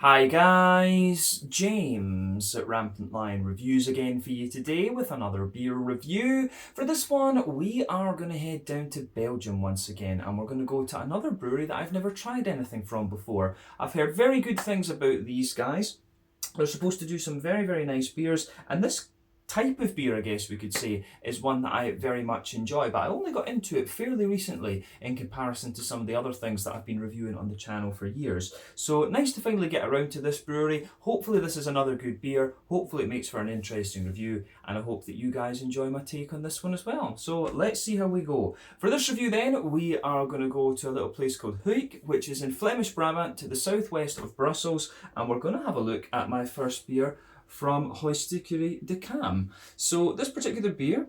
Hi guys, James at RampantLionReviews again for you today with another beer review. For this one, we are going to head down to Belgium once again, and we're going to go to another brewery that I've never tried anything from before. I've heard very good things about these guys. They're supposed to do some very nice beers, and this type of beer, I guess we could say, is one that I very much enjoy, but I only got into it fairly recently in comparison to some of the other things that I've been reviewing on the channel for years. So nice to finally get around to this brewery. Hopefully this is another good beer, hopefully it makes for an interesting review, and I hope that you guys enjoy my take on this one as well. So let's see how we go. For this review then, we are going to go to a little place called Gooik, which is in Flemish Brabant to the southwest of Brussels, and we're going to have a look at my first beer from Geuzestekerij de Cam. So this particular beer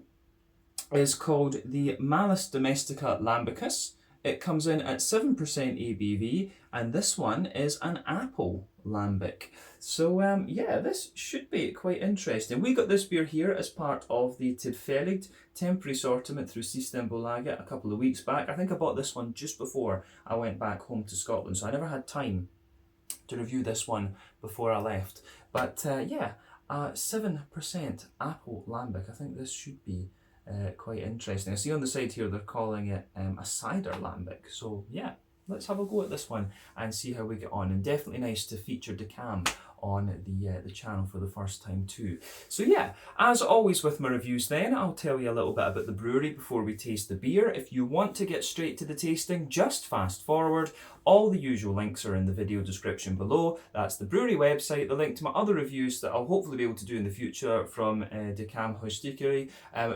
is called the Malus Domestica Lambicus. It comes in at 7% ABV, and this one is an apple lambic. So yeah, this should be quite interesting. We got this beer here as part of the Untappd temporary assortment through Systembolaget a couple of weeks back. I think I bought this one just before I went back home to Scotland, so I never had time to review this one before I left. But yeah, 7% apple lambic. I think this should be quite interesting. I see on the side here they're calling it a cider lambic. So yeah, let's have a go at this one and see how we get on. And definitely nice to feature de Cam on the channel for the first time too. So yeah, as always with my reviews then, I'll tell you a little bit about the brewery before we taste the beer. If you want to get straight to the tasting, just fast forward. All the usual links are in the video description below. That's the brewery website, the link to my other reviews that I'll hopefully be able to do in the future from de Cam Geuzestekerij.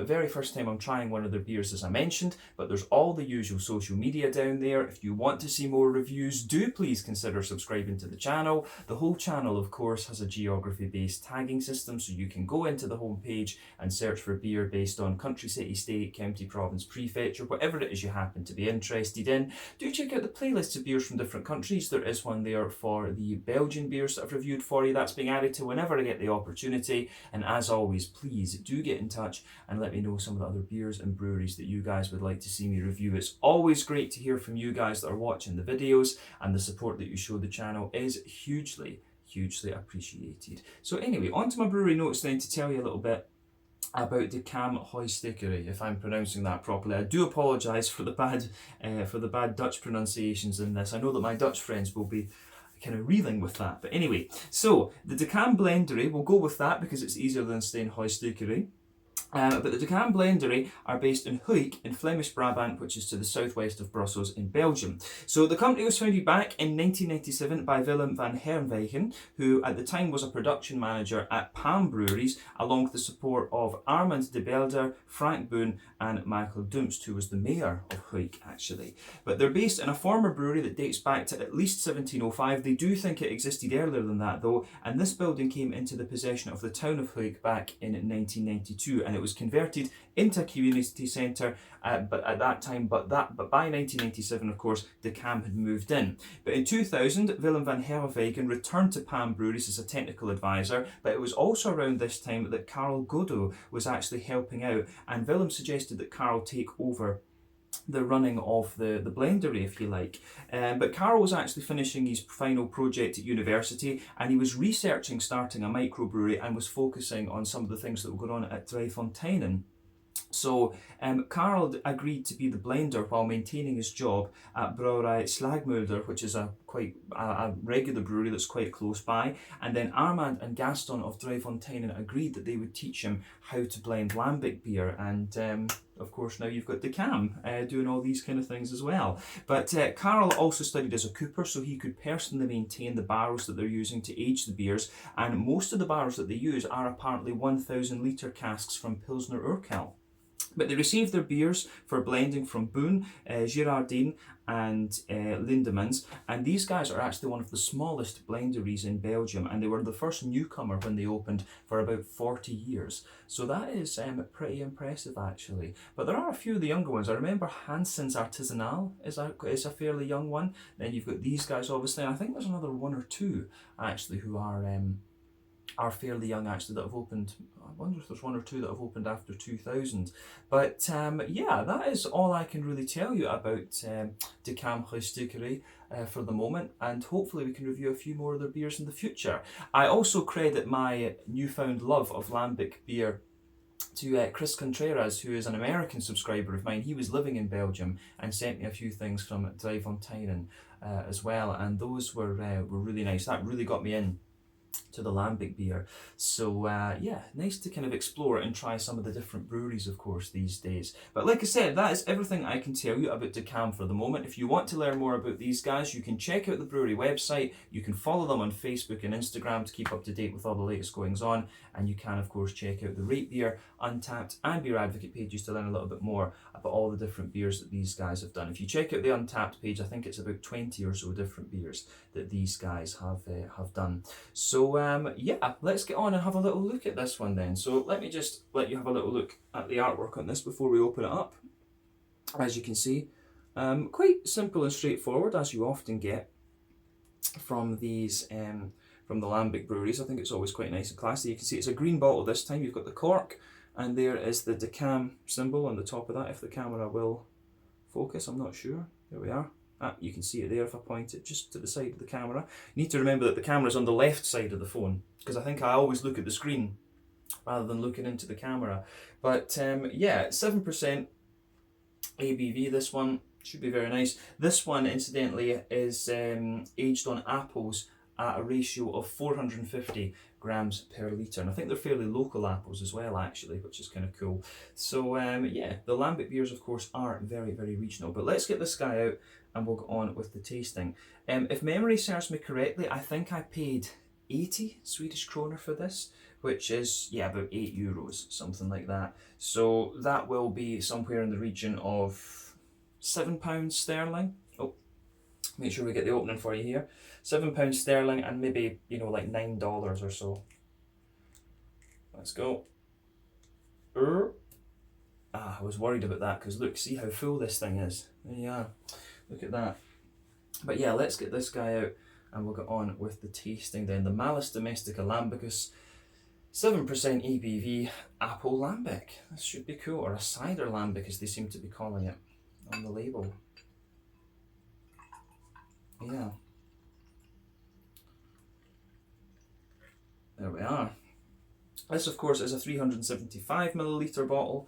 Very first time I'm trying one of their beers, as I mentioned, but there's all the usual social media down there. If you want to see more reviews, do please consider subscribing to the channel. The whole channel, of course, has a geography-based tagging system, so you can go into the homepage and search for beer based on country, city, state, county, province, prefecture, whatever it is you happen to be interested in. Do check out the playlists of beers from different countries. There is one there for the Belgian beers that I've reviewed for you. That's being added to whenever I get the opportunity. And as always, please do get in touch and let me know some of the other beers and breweries that you guys would like to see me review. It's always great to hear from you guys that are watching the videos, and the support that you show the channel is hugely appreciated. So anyway, on to my brewery notes then to tell you a little bit about the Cam Geuzestekerij, if I'm pronouncing that properly. I do apologise for the bad Dutch pronunciations in this. I know that my Dutch friends will be kind of reeling with that. But anyway, so the de Cam Blendery, we'll go with that because it's easier than saying Geuzestekerij. But the de Cam Blendery are based in Gooik in Flemish Brabant, which is to the southwest of Brussels in Belgium. So the company was founded back in 1997 by Willem van Herwegen, who at the time was a production manager at Palm Breweries, along with the support of Armand de Belder, Frank Boon and Michael Dumst, who was the mayor of Gooik actually. But they're based in a former brewery that dates back to at least 1705. They do think it existed earlier than that though, and this building came into the possession of the town of Gooik back in 1992, and it was converted into a community centre but by 1997, of course, de Cam had moved in. But in 2000, Willem van Herwegen returned to Palm Breweries as a technical advisor, but it was also around this time that Karel Godot was actually helping out, and Willem suggested that Karel take over the running of the blendery, if you like. But Karel was actually finishing his final project at university, and he was researching starting a microbrewery and was focusing on some of the things that were going on at Drijfonteinen. So Karel agreed to be the blender while maintaining his job at Brouwerij Slagmuilder, which is a regular brewery that's quite close by. And then Armand and Gaston of Drijfonteinen agreed that they would teach him how to blend lambic beer. And of course now you've got de Cam doing all these kind of things as well. But Karel also studied as a cooper, so he could personally maintain the barrels that they're using to age the beers. And most of the barrels that they use are apparently 1,000 litre casks from Pilsner Urquell. But they received their beers for blending from Boon, Girardin and Lindemans, and these guys are actually one of the smallest blenderies in Belgium, and they were the first newcomer when they opened for about 40 years. So that is pretty impressive actually. But there are a few of the younger ones. I remember Hansen's Artisanal is a fairly young one. Then you've got these guys obviously, and I think there's another one or two actually who are are fairly young actually that have opened. I wonder if there's one or two that have opened after 2000. But yeah, that is all I can really tell you about the Cam Geuzestekerij for the moment, and hopefully we can review a few more of their beers in the future. I also credit my newfound love of Lambic beer to Chris Contreras, who is an American subscriber of mine. He was living in Belgium and sent me a few things from Pajottenland as well, and those were really nice. That really got me in to the Lambic beer. So yeah, nice to kind of explore and try some of the different breweries, of course, these days. But like I said, that is everything I can tell you about Cam for the moment. If you want to learn more about these guys, you can check out the brewery website. You can follow them on Facebook and Instagram to keep up to date with all the latest goings on. And you can, of course, check out the Rate Beer, Untappd and Beer Advocate pages to learn a little bit more about all the different beers that these guys have done. If you check out the Untappd page, I think it's about 20 or so different beers that these guys have done. So yeah, let's get on and have a little look at this one then. So let me just let you have a little look at the artwork on this before we open it up. As you can see, quite simple and straightforward, as you often get from these from the Lambic breweries. I think it's always quite nice and classy. You can see it's a green bottle this time. You've got the cork, and there is the Cam symbol on the top of that, if the camera will focus. I'm not sure. There we are. You can see it there if I point it just to the side of the camera. You need to remember that the camera's on the left side of the phone, because I think I always look at the screen rather than looking into the camera. But yeah, 7% ABV, this one should be very nice. This one, incidentally, is aged on apples at a ratio of 450 grams per litre. And I think they're fairly local apples as well, actually, which is kind of cool. So yeah, the Lambic beers, of course, are very, very regional. But let's get this guy out and we'll go on with the tasting. If memory serves me correctly, I think I paid 80 Swedish kroner for this, which is, yeah, about €8, something like that. So that will be somewhere in the region of £7 sterling. Oh, make sure we get the opening for you here. £7 sterling and maybe, you know, like $9 or so. Let's go. I was worried about that because look, see how full this thing is. Yeah, look at that. But yeah, let's get this guy out and we'll get on with the tasting then. The Malus Domestica Lambicus, 7% ABV apple lambic. This should be cool, or a cider lambic as they seem to be calling it on the label. Yeah. There we are. This, of course, is a 375ml bottle,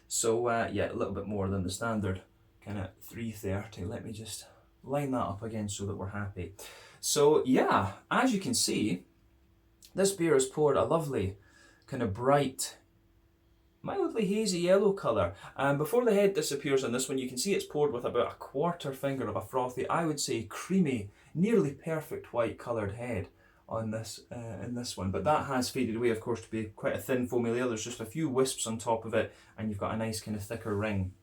so yeah, a little bit more than the standard kind of 330. Let me just line that up again so that we're happy. So yeah, as you can see, this beer is poured a lovely kind of bright, mildly hazy yellow colour. And before the head disappears on this one, you can see it's poured with about a quarter finger of a frothy, I would say creamy, nearly perfect white coloured head on this in this one. But that has faded away, of course, to be quite a thin foamy layer. There's just a few wisps on top of it, and you've got a nice kind of thicker ring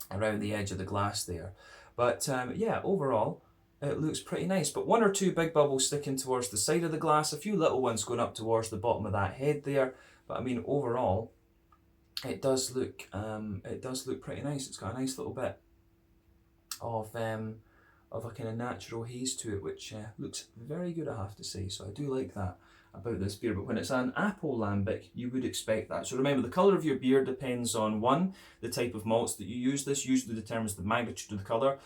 around the edge of the glass there. But yeah, overall, it looks pretty nice. But one or two big bubbles sticking towards the side of the glass, a few little ones going up towards the bottom of that head there. But I mean, overall, it does look pretty nice. It's got a nice little bit of a kind of natural haze to it, which looks very good, I have to say. So I do like that about this beer. But when it's an apple lambic, you would expect that. So remember, the colour of your beer depends on, one, the type of malts that you use. This usually determines the magnitude of the colour.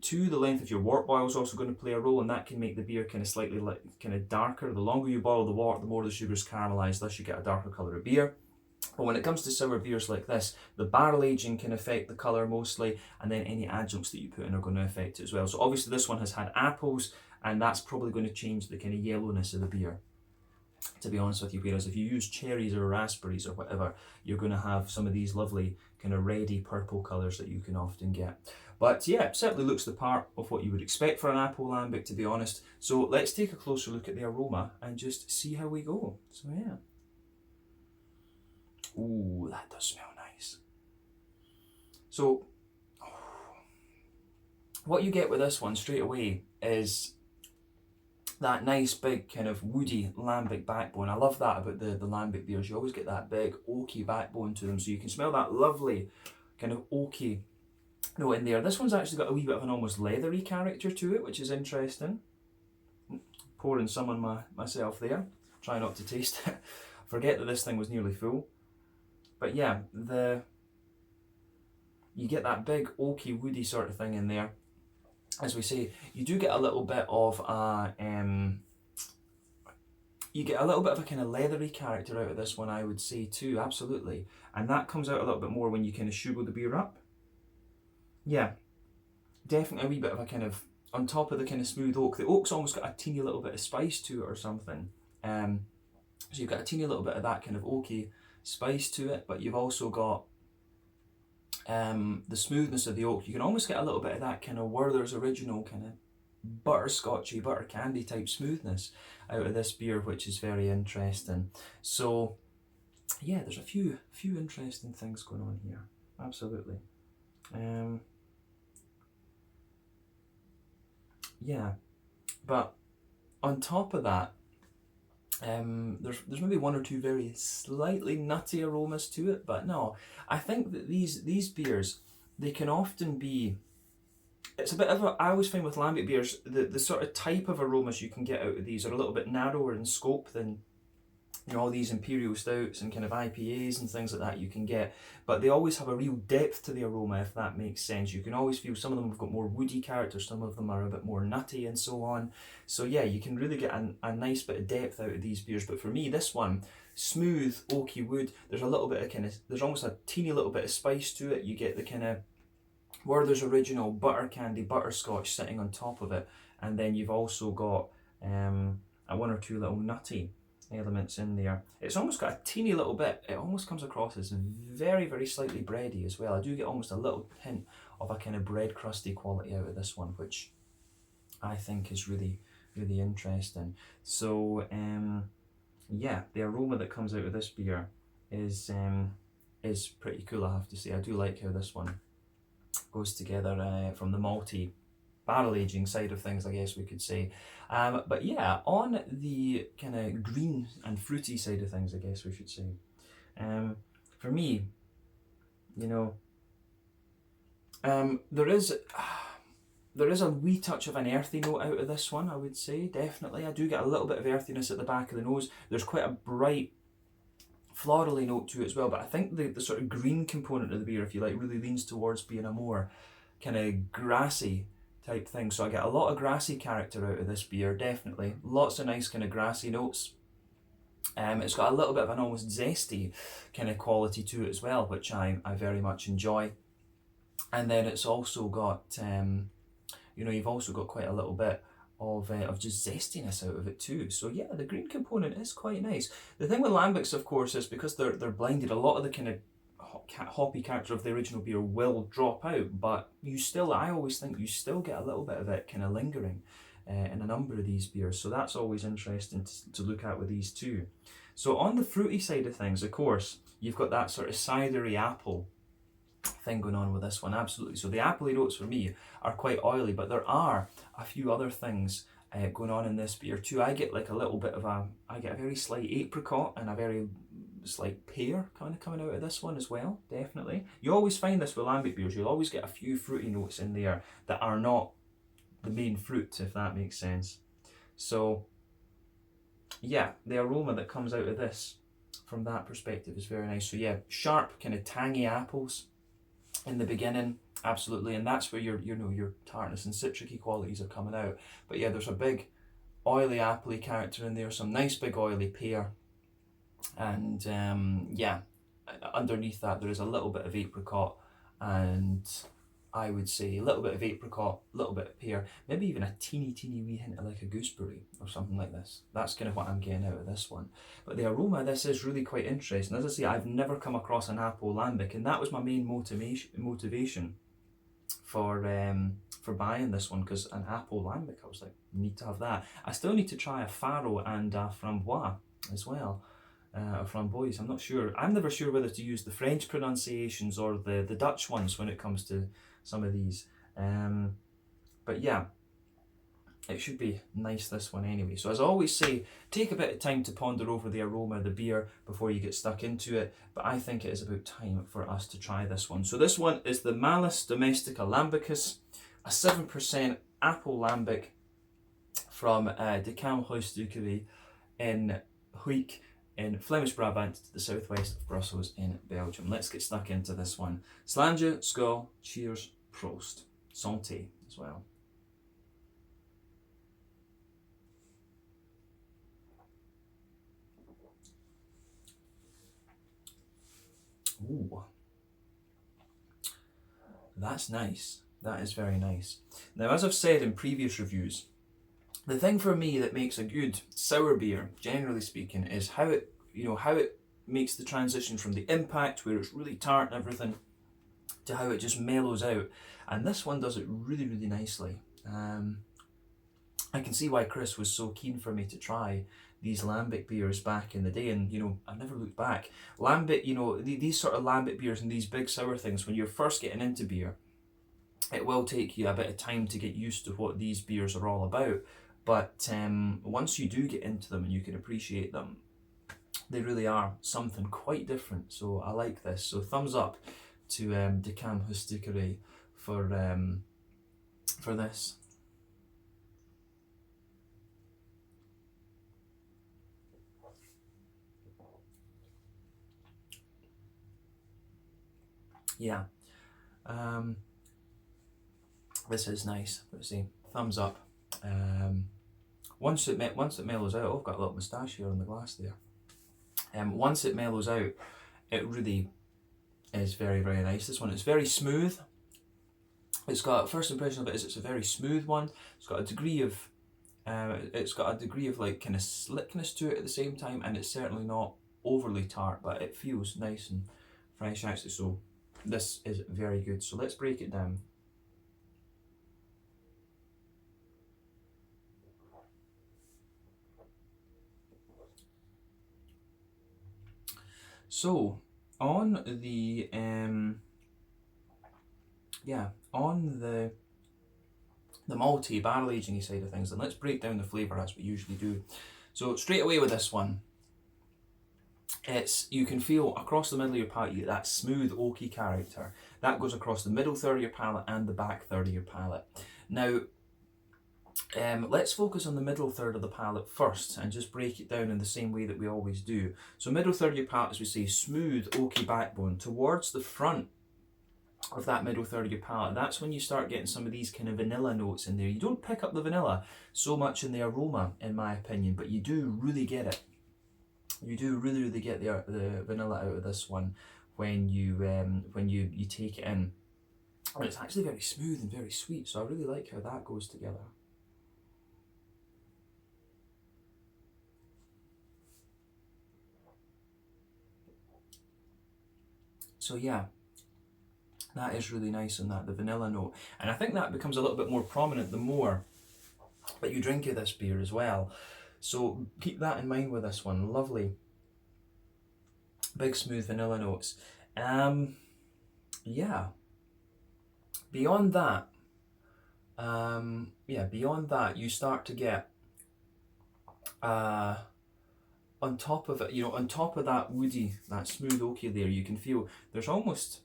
Two, the length of your wort boil is also going to play a role, and that can make the beer kind of slightly kind of darker. The longer you boil the wort, the more the sugar's caramelised, thus you get a darker colour of beer. But when it comes to sour beers like this, the barrel aging can affect the colour mostly, and then any adjuncts that you put in are going to affect it as well. So obviously this one has had apples, and that's probably going to change the kind of yellowness of the beer, to be honest with you. Whereas if you use cherries or raspberries or whatever, you're going to have some of these lovely kind of reddy purple colours that you can often get. But yeah, it certainly looks the part of what you would expect for an apple lambic, to be honest. So let's take a closer look at the aroma and just see how we go. So yeah. Ooh, that does smell nice. So, what you get with this one straight away is that nice big kind of woody lambic backbone. I love that about the lambic beers. You always get that big oaky backbone to them, so you can smell that lovely kind of oaky note in there. This one's actually got a wee bit of an almost leathery character to it, which is interesting. Pouring some on myself there. try not to taste it. Forget that this thing was nearly full. But yeah, you get that big oaky woody sort of thing in there. As we say, you do get a little bit of a kind of leathery character out of this one, I would say too, absolutely. And that comes out a little bit more when you kind of sugar the beer up. Yeah, definitely a wee bit of a kind of, on top of the kind of smooth oak, the oak's almost got a teeny little bit of spice to it or something. So you've got a teeny little bit of that kind of oaky spice to it, but you've also got the smoothness of the oak. You can almost get a little bit of that kind of Werther's original kind of butterscotchy, butter candy type smoothness out of this beer, which is very interesting. So yeah, there's a few interesting things going on here, absolutely. Yeah, but on top of that, there's maybe one or two very slightly nutty aromas to it, but no, I think that these beers, they can often be, it's a bit of a, I always find with lambic beers, the sort of type of aromas you can get out of these are a little bit narrower in scope than, you know, all these imperial stouts and kind of IPAs and things like that you can get, but they always have a real depth to the aroma, if that makes sense. You can always feel some of them have got more woody character, some of them are a bit more nutty and so on. So yeah, you can really get a nice bit of depth out of these beers. But for me, this one, smooth oaky wood, there's a little bit of kind of, there's almost a teeny little bit of spice to it. You get the kind of Werther's original butter candy butterscotch sitting on top of it, and then you've also got a one or two little nutty elements in there. It's almost got a teeny little bit, it almost comes across as very, very slightly bready as well. I do get almost a little hint of a kind of bread crusty quality out of this one, which I think is really, really interesting. So yeah, the aroma that comes out of this beer is pretty cool, I have to say. I do like how this one goes together from the malty barrel aging side of things, I guess we could say. But yeah, on the kind of green and fruity side of things, I guess we should say. For me, you know, there is a wee touch of an earthy note out of this one, I would say, definitely. I do get a little bit of earthiness at the back of the nose. There's quite a bright florally note to it as well, but I think the sort of green component of the beer, if you like, really leans towards being a more kind of grassy type thing. So I get a lot of grassy character out of this beer, definitely. Lots of nice kind of grassy notes. It's got a little bit of an almost zesty kind of quality to it as well, which I very much enjoy. And then it's also got, you know, you've also got quite a little bit of just zestiness out of it too. So yeah, the green component is quite nice. The thing with lambics, of course, is because they're blended, a lot of the kind of hoppy character of the original beer will drop out, but you still, I always think you still get a little bit of it kind of lingering in a number of these beers, so that's always interesting to look at with these too. So on the fruity side of things, of course, you've got that sort of cidery apple thing going on with this one, absolutely. So the appley notes for me are quite oily, but there are a few other things going on in this beer too. I get like a little bit of I get a very slight apricot and a very slight pear kind of coming out of this one as well, definitely. You always find this with lambic beers, you'll always get a few fruity notes in there that are not the main fruit, if that makes sense. So yeah, the aroma that comes out of this from that perspective is very nice. So yeah, sharp kind of tangy apples in the beginning, absolutely, and that's where your tartness and citricy qualities are coming out. But yeah, there's a big oily appley character in there, some nice big oily pear, and yeah, underneath that there is a little bit of apricot, and I would say a little bit of apricot, a little bit of pear, maybe even a teeny wee hint of like a gooseberry or something like this. That's kind of what I'm getting out of this one. But the aroma of this is really quite interesting. As I say, I've never come across an apple lambic, and that was my main motivation for buying this one, because an apple lambic, I was like, need to have that. I still need to try a faro and a framboise as well. Framboise, I'm not sure. I'm never sure whether to use the French pronunciations or the Dutch ones when it comes to some of these. But yeah, it should be nice, this one anyway. So as I always say, take a bit of time to ponder over the aroma of the beer before you get stuck into it, but I think it is about time for us to try this one. So this one is the Malus Domestica Lambicus, a 7% apple lambic from Cam Geuzestekerij in Gooik in Flemish Brabant to the southwest of Brussels in Belgium. Let's get stuck into this one. Slàinte, skål, cheers, prost, santé as well. Ooh, that's nice. That is very nice. Now, as I've said in previous reviews, the thing for me that makes a good sour beer, generally speaking, is how it, how it makes the transition from the impact, where it's really tart and everything, to how it just mellows out. And this one does it really, really nicely. I can see why Chris was so keen for me to try these Lambic beers back in the day, and I've never looked back. Lambic, these sort of Lambic beers and these big sour things, when you're first getting into beer, it will take you a bit of time to get used to what these beers are all about. But once you do get into them and you can appreciate them, they really are something quite different. So I like this. So thumbs up to Cam Geuzestekerij for this. Yeah, this is nice. Let's see, thumbs up. Once it mellows out, I've got a little moustache here on the glass there. Once it mellows out, it really is very, very nice. This one is very smooth. It's got, first impression of it is it's a very smooth one. It's got a degree of like kind of slickness to it at the same time, and it's certainly not overly tart, but it feels nice and fresh actually. So this is very good. So let's break it down. So on the malty barrel aging side of things, then let's break down the flavour as we usually do. So straight away with this one, you can feel across the middle of your palate, you get that smooth oaky character. That goes across the middle third of your palate and the back third of your palate. Now, let's focus on the middle third of the palate first and just break it down in the same way that we always do. So middle third of your palate, as we say, smooth oaky backbone. Towards the front of that middle third of your palate, that's when you start getting some of these kind of vanilla notes in there. You don't pick up the vanilla so much in the aroma, in my opinion, but you do really get it. You do really, really get the vanilla out of this one when you take it in. And it's actually very smooth and very sweet, so I really like how that goes together. So yeah, that is really nice on that, the vanilla note. And I think that becomes a little bit more prominent the more that you drink of this beer as well. So keep that in mind with this one. Lovely, big smooth vanilla notes. Yeah. Beyond that, you start to get on top of it, on top of that woody, that smooth oaky there, you can feel there's almost,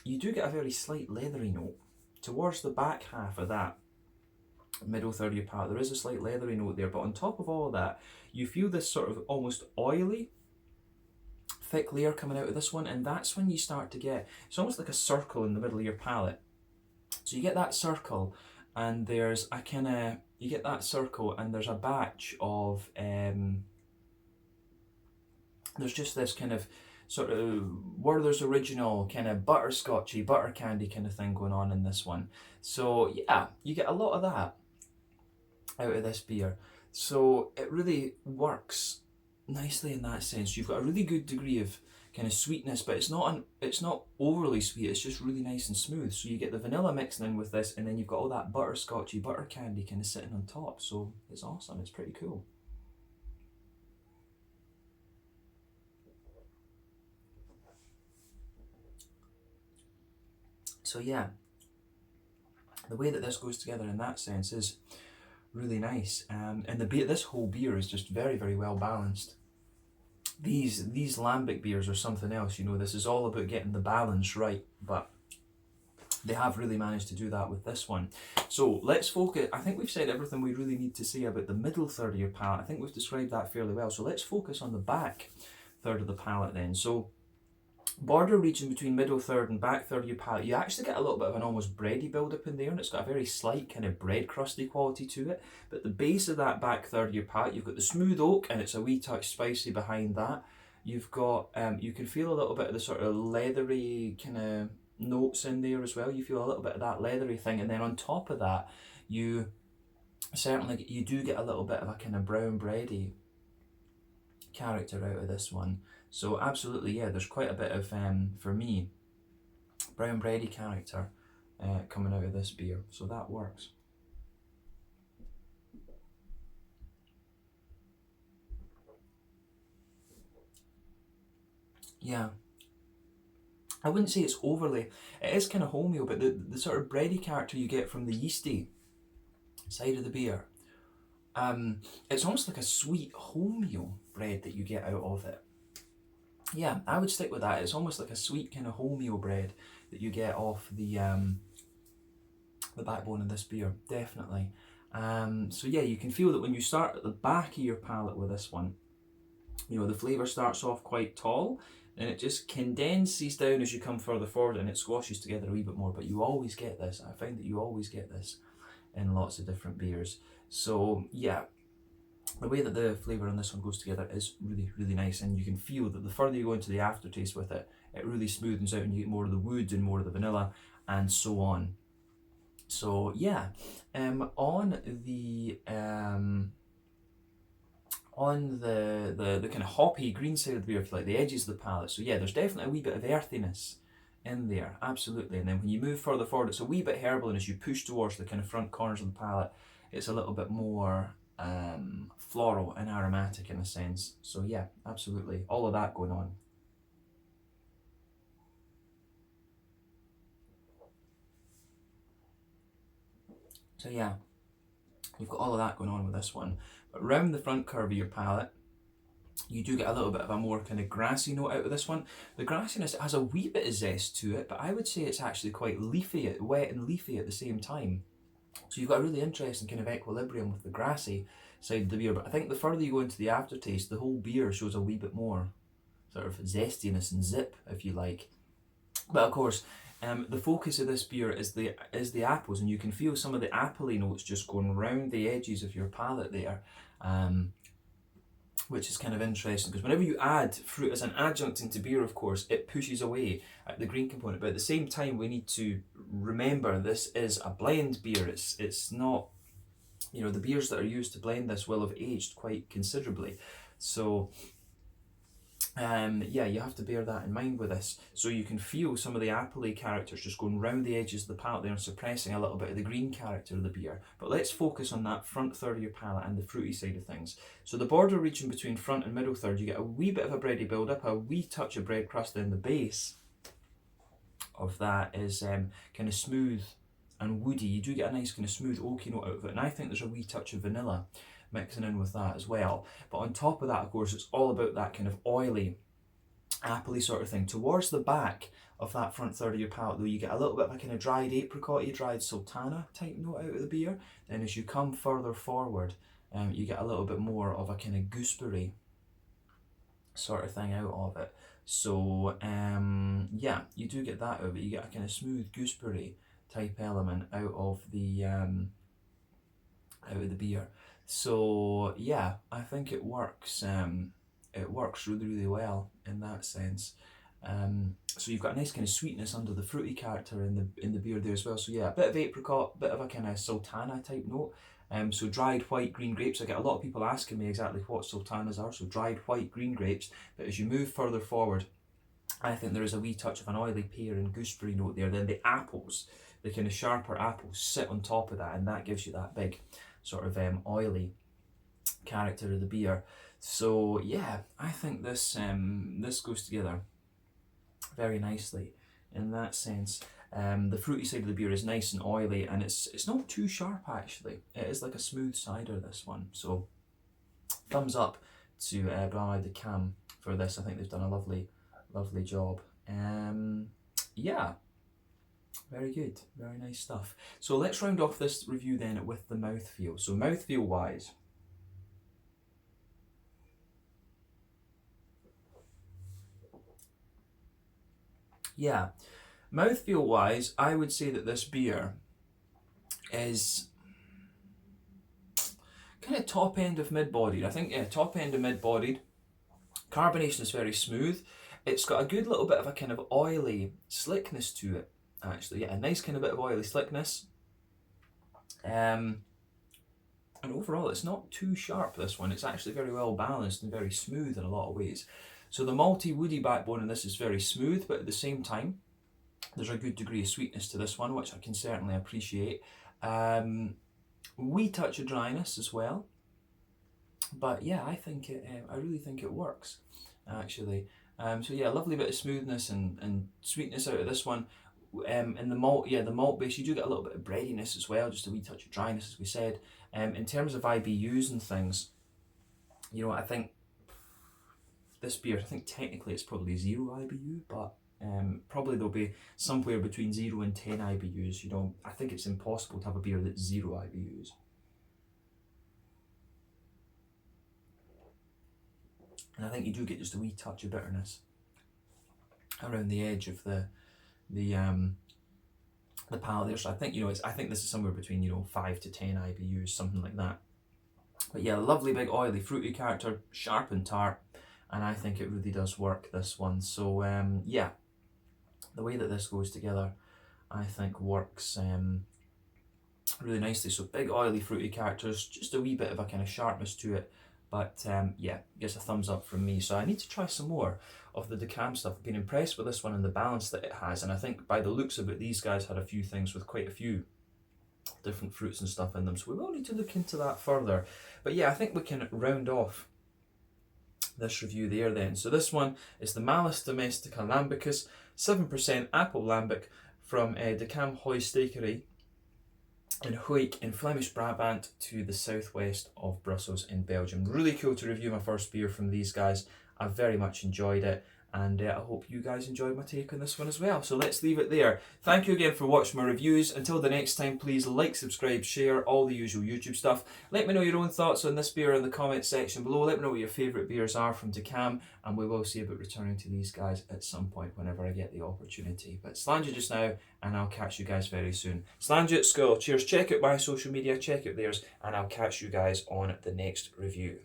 you do get a very slight leathery note towards the back half of that middle third of your palate. There is a slight leathery note there, but on top of all of that, you feel this sort of almost oily, thick layer coming out of this one, and that's when you start to get, it's almost like a circle in the middle of your palate. So you get that circle, and there's a kind of, you get that circle, and there's a batch of, there's just this kind of sort of Werther's Original kind of butterscotchy, butter candy kind of thing going on in this one. So yeah, you get a lot of that out of this beer. So it really works nicely in that sense. You've got a really good degree of kind of sweetness, but it's not overly sweet, it's just really nice and smooth. So you get the vanilla mixing in with this, and then you've got all that butterscotchy, butter candy kind of sitting on top. So it's awesome, it's pretty cool. So yeah, the way that this goes together in that sense is really nice, and this whole beer is just very, very well balanced. These Lambic beers are something else, this is all about getting the balance right, but They have really managed to do that with this one. So let's focus. I think we've said everything we really need to say about the middle third of your palate. I think we've described that fairly well. So let's focus on the back third of the palate then. So border region between middle third and back third of your palate, you actually get a little bit of an almost bready build up in there, and it's got a very slight kind of bread crusty quality to it. But the base of that back third of your palate, you've got the smooth oak, and it's a wee touch spicy behind that. You've got, you can feel a little bit of the sort of leathery kind of notes in there as well. You feel a little bit of that leathery thing, and then on top of that, you do get a little bit of a kind of brown bready character out of this one. So absolutely, yeah, there's quite a bit of, for me, brown bready character coming out of this beer, so that works. Yeah, I wouldn't say it's overly, it is kind of homey, but the sort of bready character you get from the yeasty side of the beer, it's almost like a sweet wholemeal bread that you get out of it. Yeah, I would stick with that. It's almost like a sweet kind of wholemeal bread that you get off the backbone of this beer, definitely. So yeah, you can feel that when you start at the back of your palate with this one, you know, the flavour starts off quite tall, and it just condenses down as you come further forward, and it squashes together a wee bit more. But you always get this. I find that you always get this in lots of different beers. So yeah, the way that the flavour on this one goes together is really, really nice, and you can feel that the further you go into the aftertaste with it, it really smoothens out and you get more of the wood and more of the vanilla and so on. So yeah, on the kind of hoppy green side of the beer, if you like, the edges of the palate. So yeah, there's definitely a wee bit of earthiness in there, absolutely. And then when you move further forward, it's a wee bit herbal, and as you push towards the kind of front corners of the palate, it's a little bit more floral and aromatic in a sense. So yeah, absolutely, all of that going on. So yeah, you've got all of that going on with this one. But around the front curve of your palate, you do get a little bit of a more kind of grassy note out of this one. The grassiness has a wee bit of zest to it, but I would say it's actually quite leafy, wet and leafy at the same time. So you've got a really interesting kind of equilibrium with the grassy side of the beer. But I think the further you go into the aftertaste, the whole beer shows a wee bit more sort of zestiness and zip, if you like. But of course, the focus of this beer is the apples, and you can feel some of the appley notes just going round the edges of your palate there. Which is kind of interesting, because whenever you add fruit as an adjunct into beer, of course, it pushes away the green component. But at the same time, we need to remember this is a blend beer. It's not, you know, the beers that are used to blend this will have aged quite considerably. So yeah, you have to bear that in mind with this. So you can feel some of the appley characters just going round the edges of the palate there and suppressing a little bit of the green character of the beer. But let's focus on that front third of your palate and the fruity side of things. So the border region between front and middle third, you get a wee bit of a bready build up, a wee touch of bread crust, in the base of that is kind of smooth and woody. You do get a nice kind of smooth oaky note out of it, and I think there's a wee touch of vanilla mixing in with that as well. But on top of that, of course, it's all about that kind of oily, appley sort of thing. Towards the back of that front third of your palate, though, you get a little bit of a kind of dried apricot-y, dried sultana type note out of the beer. Then as you come further forward, you get a little bit more of a kind of gooseberry sort of thing out of it. So yeah, you do get that out of it. You get a kind of smooth gooseberry type element out of the beer. So yeah, I think it works. It works really, really well in that sense. So you've got a nice kind of sweetness under the fruity character in the beer there as well. So yeah, a bit of apricot, bit of a kind of sultana type note. So dried white green grapes. I get a lot of people asking me exactly what sultanas are. So dried white green grapes. But as you move further forward, I think there is a wee touch of an oily pear and gooseberry note there. Then the apples, the kind of sharper apples, sit on top of that, and that gives you that big sort of oily character of the beer. So yeah, I think this this goes together very nicely in that sense. The fruity side of the beer is nice and oily, and it's not too sharp actually. It is like a smooth cider, this one. So thumbs up to Brabant de Cam for this. I think they've done a lovely job. Yeah. Very good, very nice stuff. So let's round off this review then with the mouthfeel. So mouthfeel wise, yeah, mouthfeel wise, I would say that this beer is kind of top end of mid-bodied. I think, yeah, top end of mid-bodied. Carbonation is very smooth. It's got a good little bit of a kind of oily slickness to it, actually. Yeah, a nice kind of bit of oily slickness. And overall, it's not too sharp, this one. It's actually very well balanced and very smooth in a lot of ways. So the malty, woody backbone in this is very smooth, but at the same time, there's a good degree of sweetness to this one, which I can certainly appreciate. Wee touch of dryness as well. But yeah, I really think it works, actually. So yeah, a lovely bit of smoothness and sweetness out of this one. In the malt, yeah, the malt base, you do get a little bit of breadiness as well, just a wee touch of dryness, as we said. In terms of IBUs and things, you know, I think this beer, I think technically it's probably 0 IBU, but probably there'll be somewhere between 0 and 10 IBUs. You know, I think it's impossible to have a beer that's 0 IBUs. And I think you do get just a wee touch of bitterness around the edge of the palate there. So I think, you know, I think this is somewhere between, you know, 5 to 10 IBUs, something like that. But yeah, lovely big oily fruity character, sharp and tart, and I think it really does work, this one. So yeah, the way that this goes together, I think works really nicely. So big oily fruity characters, just a wee bit of a kind of sharpness to it. But yeah, gets a thumbs up from me. So I need to try some more of the Decam stuff. I've been impressed with this one and the balance that it has. And I think by the looks of it, these guys had a few things with quite a few different fruits and stuff in them. So we will need to look into that further. But yeah, I think we can round off this review there then. So this one is the Malus Domestica Lambicus, 7% apple lambic from Cam Geuzestekerij in Gooik in Flemish Brabant to the southwest of Brussels in Belgium. Really cool to review my first beer from these guys. I very much enjoyed it, and I hope you guys enjoyed my take on this one as well. So let's leave it there. Thank you again for watching my reviews. Until the next time, please like, subscribe, share, all the usual YouTube stuff. Let me know your own thoughts on this beer in the comments section below. Let me know what your favourite beers are from Decam, and we will see about returning to these guys at some point whenever I get the opportunity. But Slanja just now, and I'll catch you guys very soon. Slanja at school. Cheers. Check out my social media, check out theirs, and I'll catch you guys on the next review.